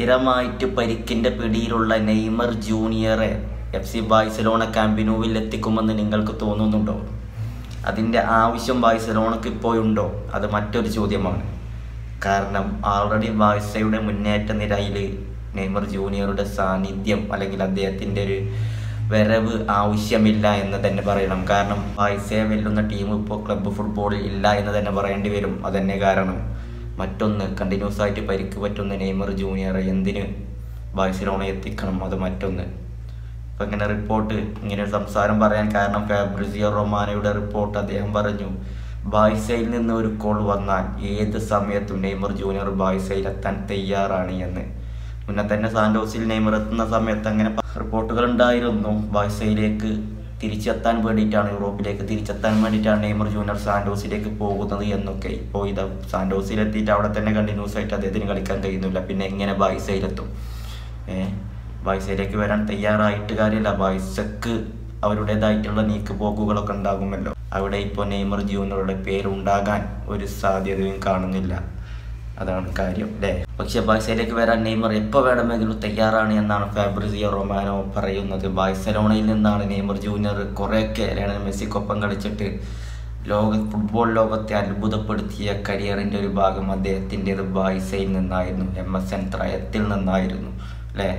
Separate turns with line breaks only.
സ്ഥിരമായിട്ട് പരിക്കിന്റെ പിടിയിലുള്ള Neymar ജൂനിയറെ FC Barcelona camp നൂവിൽ എത്തിക്കുമെന്ന് നിങ്ങൾക്ക് തോന്നുന്നുണ്ടോ? അതിൻ്റെ ആവശ്യം ബാഴ്സലോണക്ക് ഇപ്പോഴുണ്ടോ? അത് മറ്റൊരു ചോദ്യമാണ്. കാരണം ആൾറെഡി ബാഴ്സയുടെ മുന്നേറ്റ നിരയിൽ നെയ്മർ ജൂനിയറുടെ സാന്നിധ്യം അല്ലെങ്കിൽ അദ്ദേഹത്തിൻ്റെ ഒരു വരവ് ആവശ്യമില്ല എന്ന് തന്നെ പറയണം. കാരണം ബാഴ്സയെ വെല്ലുന്ന ടീം ഇപ്പോൾ ക്ലബ്ബ് ഫുട്ബോളിൽ ഇല്ല എന്ന് തന്നെ പറയേണ്ടി വരും. അതന്നെ കാരണം. മറ്റൊന്ന്, കണ്ടിന്യൂസ് ആയിട്ട് പരിക്ക് പറ്റുന്ന നെയ്മർ ജൂനിയറെ എന്തിന് ബാഴ്സലോണ എത്തിക്കണം? അത് മറ്റൊന്ന്. ഇപ്പം ഇങ്ങനെ റിപ്പോർട്ട്, ഇങ്ങനെ ഒരു സംസാരം പറയാൻ കാരണം ഫാബ്രിസിയോ റൊമാനോയുടെ റിപ്പോർട്ട്. അദ്ദേഹം പറഞ്ഞു, ബാഴ്സയിൽ നിന്ന് ഒരു കോൾ വന്നാൽ ഏത് സമയത്തും നെയ്മർ ജൂനിയർ ബാഴ്സയിൽ എത്താൻ തയ്യാറാണ് എന്ന്. മുന്നേ തന്നെ സാന്റോസിൽ നെയ്മർ എത്തുന്ന സമയത്ത് അങ്ങനെ റിപ്പോർട്ടുകൾ ഉണ്ടായിരുന്നു. ബാഴ്സയിലേക്ക് തിരിച്ചെത്താൻ വേണ്ടിയിട്ടാണ്, യൂറോപ്പിലേക്ക് തിരിച്ചെത്താൻ വേണ്ടിയിട്ടാണ് നെയ്മർ ജൂനിയർ സാന്റോസിലേക്ക് പോകുന്നത് എന്നൊക്കെ. ഇപ്പോൾ ഇത് സാന്റോസിലെത്തിയിട്ട് അവിടെ തന്നെ കണ്ടിന്യൂസ് ആയിട്ട് അദ്ദേഹത്തിന് കളിക്കാൻ കഴിയുന്നില്ല. പിന്നെ എങ്ങനെ ബാഴ്സയിലെത്തും? ബാഴ്സയിലേക്ക് വരാൻ തയ്യാറായിട്ട് കാര്യമില്ല. ബാഴ്സക്ക് അവരുടേതായിട്ടുള്ള നീക്കുപോക്കുകളൊക്കെ ഉണ്ടാകുമല്ലോ. അവിടെ ഇപ്പോൾ നെയ്മർ ജൂനിയറുടെ പേരുണ്ടാകാൻ ഒരു സാധ്യതയും കാണുന്നില്ല. അതാണ് കാര്യം അല്ലേ? പക്ഷെ ബാഴ്സയിലേക്ക് വരാൻ നെയ്മർ എപ്പോൾ വേണമെങ്കിലും തയ്യാറാണ് എന്നാണ് ഫാബ്രിസിയോ റൊമാനോ പറയുന്നത്. ബാഴ്സലോണയിൽ നിന്നാണ് നെയ്മർ ജൂനിയർ കുറേയൊക്കെ ലയണൽ മെസ്സിക്കൊപ്പം കളിച്ചിട്ട് ഫുട്ബോൾ ലോകത്തെ അത്ഭുതപ്പെടുത്തിയ കരിയറിൻ്റെ ഒരു ഭാഗം അദ്ദേഹത്തിൻ്റെത് ബാഴ്സയിൽ നിന്നായിരുന്നു, MSN ത്രയത്തിൽ നിന്നായിരുന്നു അല്ലേ?